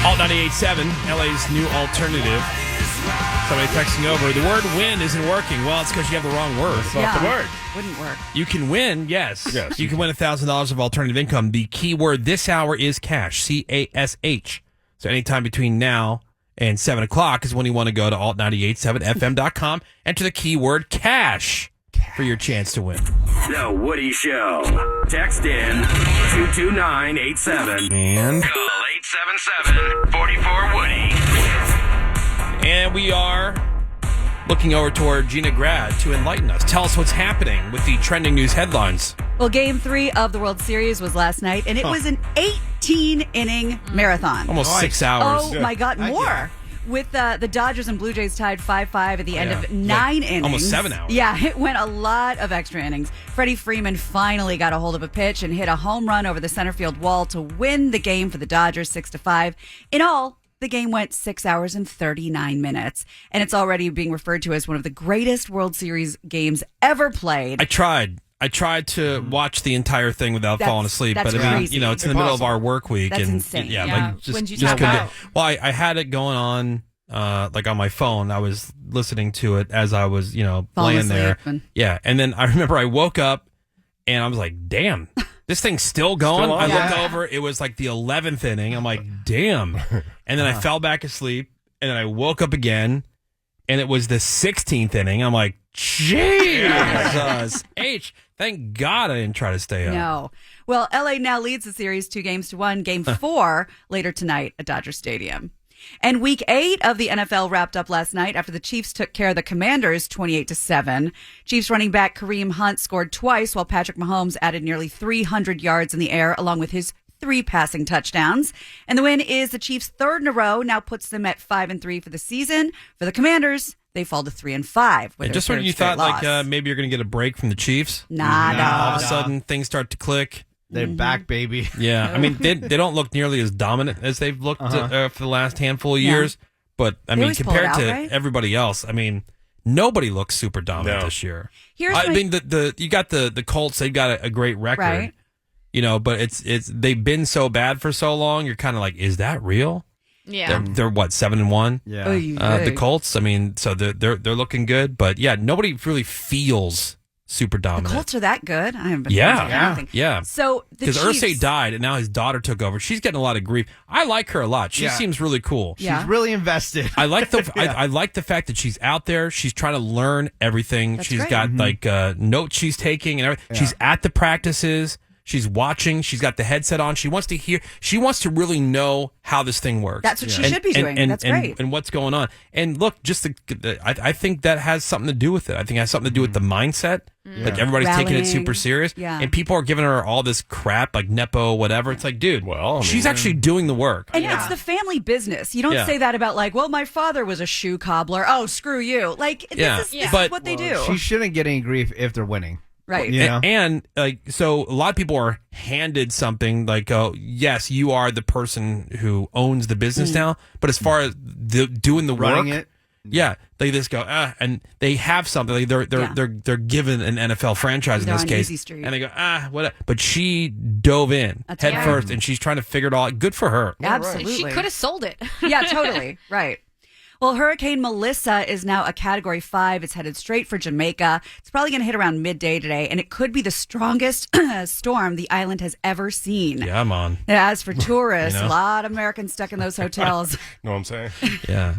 Alt 98.7, LA's new alternative. Somebody texting over. The word win isn't working. Well, it's because you have the wrong word. It's not the word. Wouldn't work. You can win, yes. Yes. You can win $1,000 of alternative income. The key word this hour is cash, C-A-S-H. So anytime between now and 7 o'clock is when you want to go to alt987fm.com, enter the keyword cash for your chance to win. The Woody Show. Text in 22987. And Call 877-44-WOODY. And we are looking over toward Gina Grad to enlighten us. Tell us what's happening with the trending news headlines. Well, Game 3 of the World Series was last night, and it was an 18-inning marathon. Almost 6 hours. Oh, my God, more. With the Dodgers and Blue Jays tied 5-5 at the end of 9 innings. Almost 7 hours. Yeah, it went a lot of extra innings. Freddie Freeman finally got a hold of a pitch and hit a home run over the center field wall to win the game for the Dodgers 6-5. In all, the game went 6 hours and 39 minutes, and it's already being referred to as one of the greatest World Series games ever played. I tried to watch the entire thing without falling asleep, that's but I mean, crazy. you know, it's in the middle of our work week. That's and insane. Yeah, Yeah. like just, When'd you just tap couldn't out? do it. Well, I had it going on, like on my phone. I was listening to it as I was, Falling laying there. asleep Yeah, and then I remember I woke up and I was like, "Damn, this thing's still going." Still on? I looked Yeah. over; it was like the 11th inning. I'm like, "Damn," and then I fell back asleep, and then I woke up again, and it was the 16th inning. I'm like, Jesus H. Thank God I didn't try to stay up. No. Well, LA now leads the series 2-1. Game 4 later tonight at Dodger Stadium. And week 8 of the NFL wrapped up last night after the Chiefs took care of the Commanders 28-7. Chiefs running back Kareem Hunt scored twice while Patrick Mahomes added nearly 300 yards in the air along with his 3 passing touchdowns. And the win is the Chiefs' third in a row, now puts them at 5-3 for the season. For the Commanders, they fall to 3-5. And just when you thought like maybe you're going to get a break from the Chiefs, all of a sudden things start to click. They're back, baby. Yeah, I mean they don't look nearly as dominant as they've looked for the last handful of years. But I mean, always pull it compared out, to right? everybody else, I mean, nobody looks super dominant No. this year. Here's I my- mean, you got the Colts; they've got a great record, Right. But it's they've been so bad for so long. You're kind of like, is that real? Yeah. They're what 7-1. Yeah. The Colts. I mean, so they're looking good, but yeah, nobody really feels super The dominant. Colts are that good? I haven't been Yeah. watching anything. Yeah. So the Because Chiefs... Irsay died, and now his daughter took over. She's getting a lot of grief. I like her a lot. She Yeah. seems really cool. Yeah. She's really invested. I like the I like the fact that she's out there. She's trying to learn everything. That's She's great. got like notes she's taking and everything. She's at the practices. She's watching. She's got the headset on. She wants to hear. She wants to really know how this thing works. That's what she should be doing. That's great. And what's going on. And look, just I think that has something to do with it. I think it has something to do with the mindset. Like everybody's taking it Rallying. super serious. Yeah. And people are giving her all this crap, like Nepo, whatever. It's like, dude, Well, I mean, she's actually doing the work. And it's the family business. You don't Yeah. say that about like, well, my father was a shoe cobbler. Oh, screw you. Like, Yeah. this is But- what they do. She shouldn't get any grief if they're winning. Right. You know? And like, so a lot of people are handed something like, oh, yes, you are the person who owns the business now. But as far as doing the Running work, it. yeah, they just go, and they have something. Like they're given an NFL franchise in They're this on case, easy street. and they go, what? But she dove in That's head right. first, and she's trying to figure it all out. Good for her. Absolutely. She could have sold it. Yeah, totally. Right. Well, Hurricane Melissa is now a Category 5. It's headed straight for Jamaica. It's probably going to hit around midday today, and it could be the strongest storm the island has ever seen. Yeah, I'm on. As for tourists, You know? a lot of Americans stuck in those hotels, Know what I'm saying? Yeah.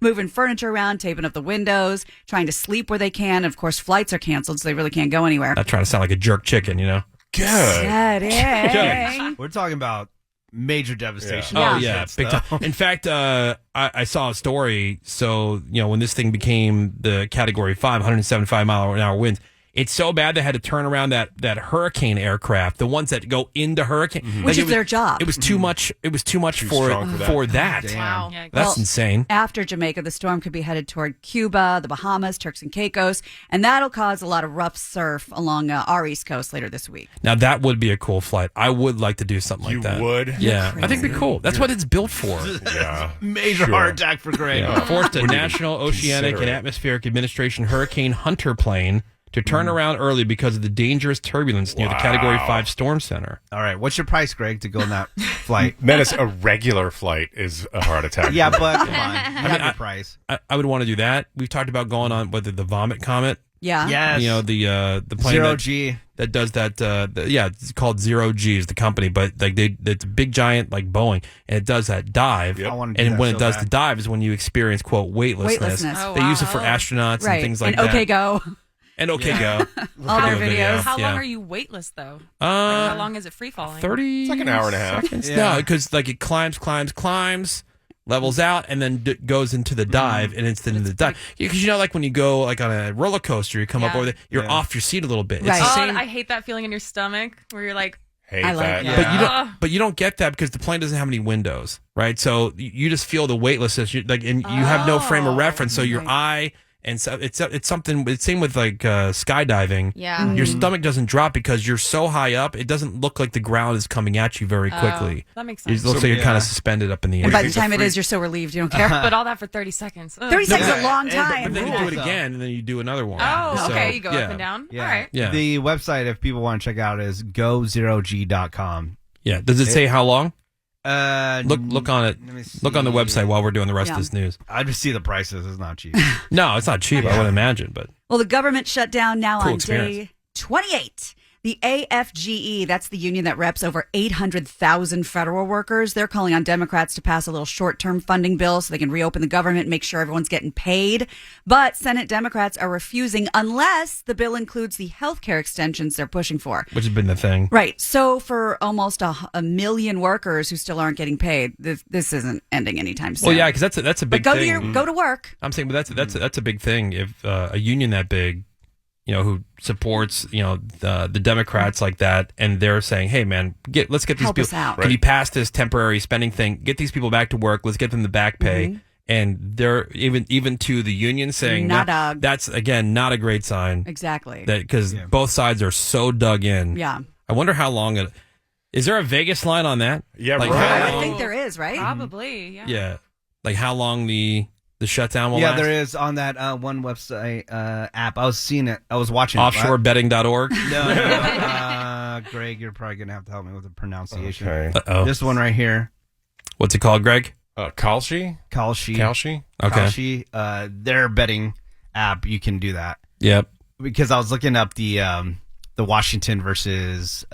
moving furniture around, taping up the windows, trying to sleep where they can. Of course, flights are canceled, so they really can't go anywhere. Not trying to sound like a jerk chicken, you know? Good. Kidding. We're talking about major devastation. Oh, Yeah. yeah, Shit, big though. time. In fact, I saw a story. So, when this thing became the Category 5, 175-mile-an-hour winds, it's so bad they had to turn around that hurricane aircraft, the ones that go into hurricane. Which it is was- their job. It was too much. It was too much for strong for that. that. Wow. That's Well, insane. After Jamaica, the storm could be headed toward Cuba, the Bahamas, Turks and Caicos, and that'll cause a lot of rough surf along our East Coast later this week. Now that would be a cool flight. I would like to do something You like that. would? Yeah, I think it'd be cool. That's what it's built for. Yeah. Major Sure. heart attack for Greg. Yeah. Forced a Wouldn't National even Oceanic consider and it. Atmospheric Administration Hurricane Hunter plane to turn around early because of the dangerous turbulence near the Category 5 storm center. All right. What's your price, Greg, to go on that flight? Menace, a regular flight is a heart attack. Yeah, but come on. You have your price. I would want to do that. We've talked about going on with the Vomit Comet. Yeah. Yes. You know, the plane Zero G. that does that. It's called Zero G is the company, but like it's a big giant like Boeing, and it does that dive. Yep. I wanna do And that when so it does bad. the dive is when you experience quote weightlessness. Oh, They use it for wow. astronauts Right. and things like and that. OK Go. And OK Go. All their Video, videos. How yeah. long are you weightless though? How long is it free falling? 30. It's like an hour and a half. Seconds? Yeah. No, because like it climbs, levels out, and then goes into the dive, and it's into the dive. Because you know, like when you go like on a roller coaster, you come up Yeah. over there, you're Yeah. off your seat a little bit. Right. It's the Oh, same. I hate that feeling in your stomach where you're like, Hate I like that. it. Yeah. But you don't get that because the plane doesn't have any windows, right? So you just feel the weightlessness, and you have no frame of reference. So your eye, and so it's something. It's same with like skydiving. yeah. Your stomach doesn't drop because you're so high up. It doesn't look like the ground is coming at you very quickly. That makes It sense. looks like you're kind yeah. of suspended up in the air. And by the think the time it free- is, you're so relieved you don't care. But all that for 30 seconds. Ugh. 30 seconds is a Yeah. long But time. But then you do it Rules, though. again, and then you do another one. Oh, So, okay. You go yeah. up and down. Yeah. All right. Yeah. The website, if people want to check out, is go0g.com. Yeah. Does it say how long? Look Look on it. Let me see. Look on the website while we're doing the rest of Yeah. this news. I just see the prices. It's not cheap. No, it's not cheap. I would imagine, but Well, the government shut down now Cool on experience. day 28. The AFGE, that's the union that reps over 800,000 federal workers. They're calling on Democrats to pass a little short-term funding bill so they can reopen the government, make sure everyone's getting paid. But Senate Democrats are refusing unless the bill includes the health care extensions they're pushing for. which has been the thing. Right. So for almost a million workers who still aren't getting paid, this isn't ending anytime soon. Well, yeah, because that's a but big go thing. go to work. I'm saying, but that's a big thing. If a union that big, who supports, the Democrats like that, and they're saying, "Hey, man, let's get these Help people. us out." Can you pass this temporary spending thing? Get these people back to work. Let's get them the back pay." Mm-hmm. And they're even to the union saying that's again not a great sign. Exactly. That because both sides are so dug in. Yeah. I wonder how long it. Is there a Vegas line on that? Yeah, Like right. how I long- think there is, right? Probably. Yeah. Yeah, like how long the shutdown will Yeah, last? there is on that one website app. I was seeing it. I was watching Offshorebetting.org. it. No. Greg, you're probably going to have to help me with the pronunciation. Okay. Uh-oh. This one right here. What's it called, Greg? Kalshi? Kalshi. Kalshi? Okay. Kalshi. Their betting app, you can do that. Yep. Because I was looking up the Washington versus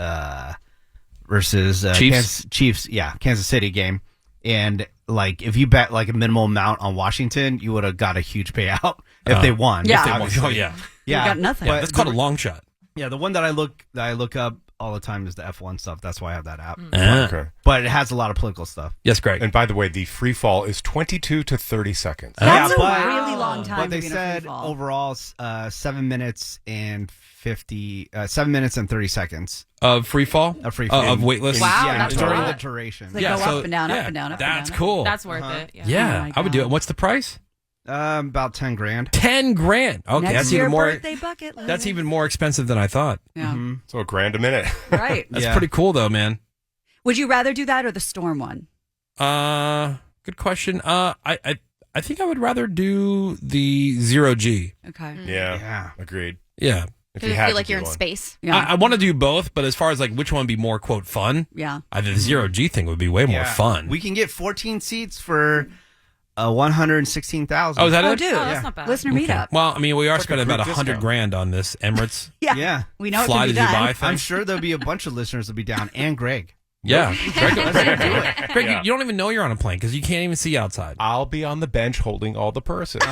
Chiefs? Kansas City game. And like if you bet like a minimal amount on Washington, you would have got a huge payout if they won. Yeah. If they Oh, won. Oh yeah. Yeah. You got nothing. Yeah, But that's called a long shot. yeah, the one that I look up all the time is the F1 stuff. That's why I have that app. Ah. Okay. But it has a lot of political stuff. Yes, Greg. And by the way, the free fall is 22 to 30 seconds. That's Yeah, a but- really long time. But to they be in a free said fall. overall 7 minutes and 7 minutes and 30 seconds Of free fall? of free fall. Of weightless? Wow, yeah, that's a during the lot. duration. They go up and down, up and down, up and That's down. cool. That's worth it. Yeah. yeah, Oh my I would do it. God. What's the price? About 10 grand. 10 grand. Okay, Next that's year even more. birthday bucket list. That's even more expensive than I thought. Yeah. So a grand a minute. Right. That's Yeah. pretty cool, though, man. Would you rather do that or the storm one? Good question. I think I would rather do the 0G. Okay. Yeah. Yeah. Agreed. Yeah. If Because you I had feel to like do you're in one. space. Yeah. I want to do both, but as far as like which one would be more quote fun, yeah. I think the 0G thing would be way more Yeah. fun. We can get 14 seats for 116,000. Oh, is that Oh, it? dude. Oh, that's not bad. Listener Okay. meetup. Well, I mean, we are like a spending about group 100 discount. grand on this Emirates Yeah. Yeah. We know fly it to can be Dubai done. thing. I'm sure there'll be a bunch of listeners that'll be down, and Greg. Yeah. Greg, Greg, Yeah. you don't even know you're on a plane because you can't even see outside. I'll be on the bench holding all the purses.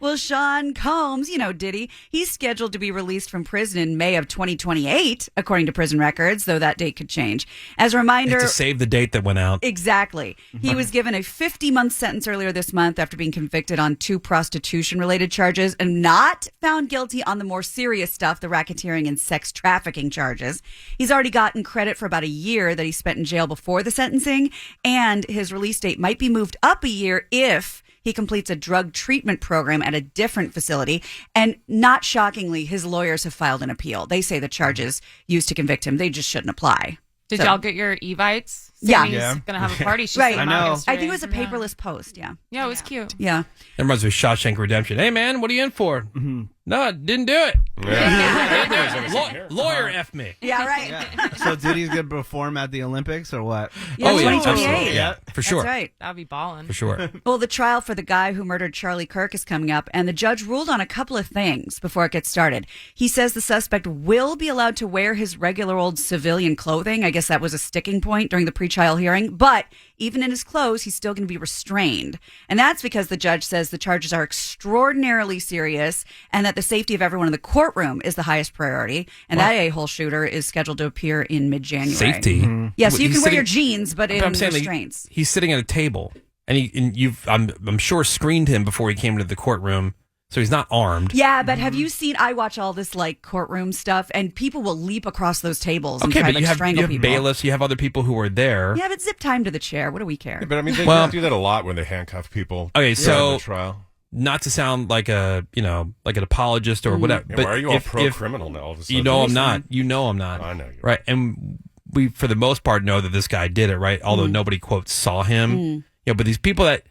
Well, Sean Combs, Diddy, he's scheduled to be released from prison in May of 2028, according to prison records, though that date could change. As a reminder, to save the date that went out. exactly. He was given a 50-month sentence earlier this month after being convicted on 2 prostitution-related charges and not found guilty on the more serious stuff, the racketeering and sex trafficking charges. He's already gotten credit for about a year that he spent in jail before the sentencing, and his release date might be moved up a year if he completes a drug treatment program at a different facility. And not shockingly, his lawyers have filed an appeal. They say the charges used to convict him, they just shouldn't apply. Did So- y'all get your Evites Yeah. Sammy's Yeah. gonna have a party. She Right. said I about know. yesterday. I think it was a paperless post. Yeah. Yeah, it was cute. Yeah. That reminds me of Shawshank Redemption. Hey, man, what are you in for? Mm-hmm. No, didn't do it. Yeah. Lawyer F me. Yeah, right. So Diddy's gonna perform at the Olympics or what? Yeah, Oh, yeah, 2028. absolutely. Yeah, for sure. That's right. That'd be ballin'. For sure. Well, the trial for the guy who murdered Charlie Kirk is coming up, and the judge ruled on a couple of things before it gets started. He says the suspect will be allowed to wear his regular old civilian clothing. I guess that was a sticking point during the pretrial hearing, but even in his clothes, he's still going to be restrained. And that's because the judge says the charges are extraordinarily serious and that the safety of everyone in the courtroom is the highest priority. And that a-hole shooter is scheduled to appear in mid-January. Safety. Yeah, so you He's can wear sitting- your jeans, but in I'm saying, like, restraints. he's sitting at a table, and you've I'm sure screened him before he came into the courtroom, so he's not armed. Yeah, but have you seen? I watch all this like courtroom stuff, and people will leap across those tables and Okay, try but to you have strangle people. bailiffs, you have other people who are there. Yeah, but zip time to the chair. What do we care? But I mean, they Well- do that a lot when they handcuff people. Okay, during so the trial. not to sound like like an apologist or whatever. Yeah, but why are you all if- pro-criminal now? All of a sudden? You know I'm not. You know I'm not. I know you're right. And we, for the most part, know that this guy did it, right? Although nobody quote saw him. Yeah, but these people that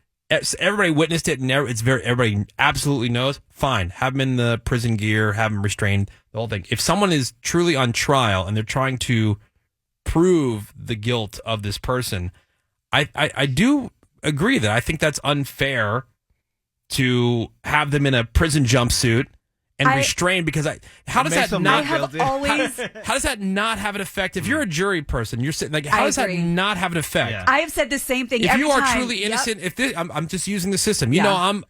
everybody witnessed it, and everybody absolutely knows. Fine, have him in the prison gear, have him restrained. The whole thing. If someone is truly on trial and they're trying to prove the guilt of this person, I do agree that I think that's unfair to have them in a prison jumpsuit and restrained, because how does makes that them not I have guilty. always, how does that not have an effect? If you're a jury person, you're sitting like, how I does that agree. not have an effect? Yeah. I have said the same thing. If every you are time. truly Yep. innocent, if this, I'm just using the system. Yeah. I'm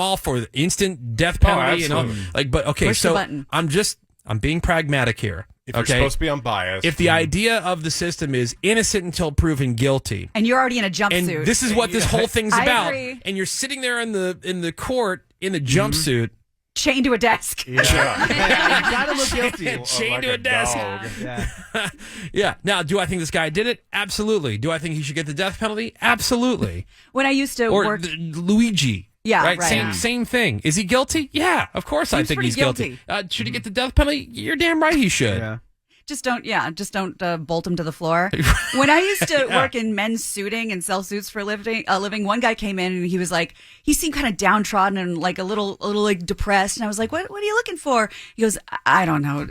all for the instant death penalty. absolutely. But okay, Push the so button. I'm being pragmatic here. If you're okay, supposed to be unbiased. if the idea of the system is innocent until proven guilty, and you're already in a and jumpsuit. this is what this whole thing's I about, agree. and you're sitting there in the court in the jumpsuit, chained to a desk. Yeah. You gotta look guilty. chained like to a desk. dog. Yeah. Yeah. Now, do I think this guy did it? Absolutely. Do I think he should get the death penalty? Absolutely. When I used to Or work, Luigi. Yeah, right. right. Same thing. Is he guilty? Yeah, of course I Seems think pretty he's guilty. guilty. Should he get the death penalty? You're damn right he should. Yeah. just don't bolt him to the floor. When I used to work in men's suiting and sell suits for a living, one guy came in and he was like, he seemed kind of downtrodden and like a little like depressed. And I was like, what are you looking for? He goes, I don't know,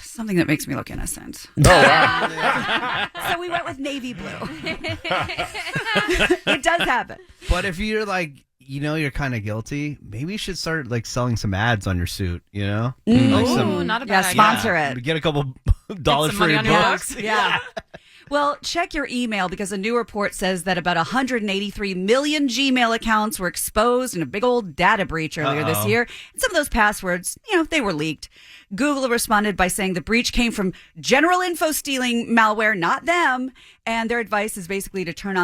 something that makes me look innocent. Oh, wow. So we went with navy blue. It does happen. But if you're like, you're kind of guilty, maybe you should start like selling some ads on your suit, Like Ooh, some, not a Yeah, bad idea. sponsor it. Get a couple dollars some for money your on your books. books. Yeah. Well, check your email because a new report says that about 183 million Gmail accounts were exposed in a big old data breach earlier this year. And some of those passwords, they were leaked. Google responded by saying the breach came from general info stealing malware, not them. And their advice is basically to turn on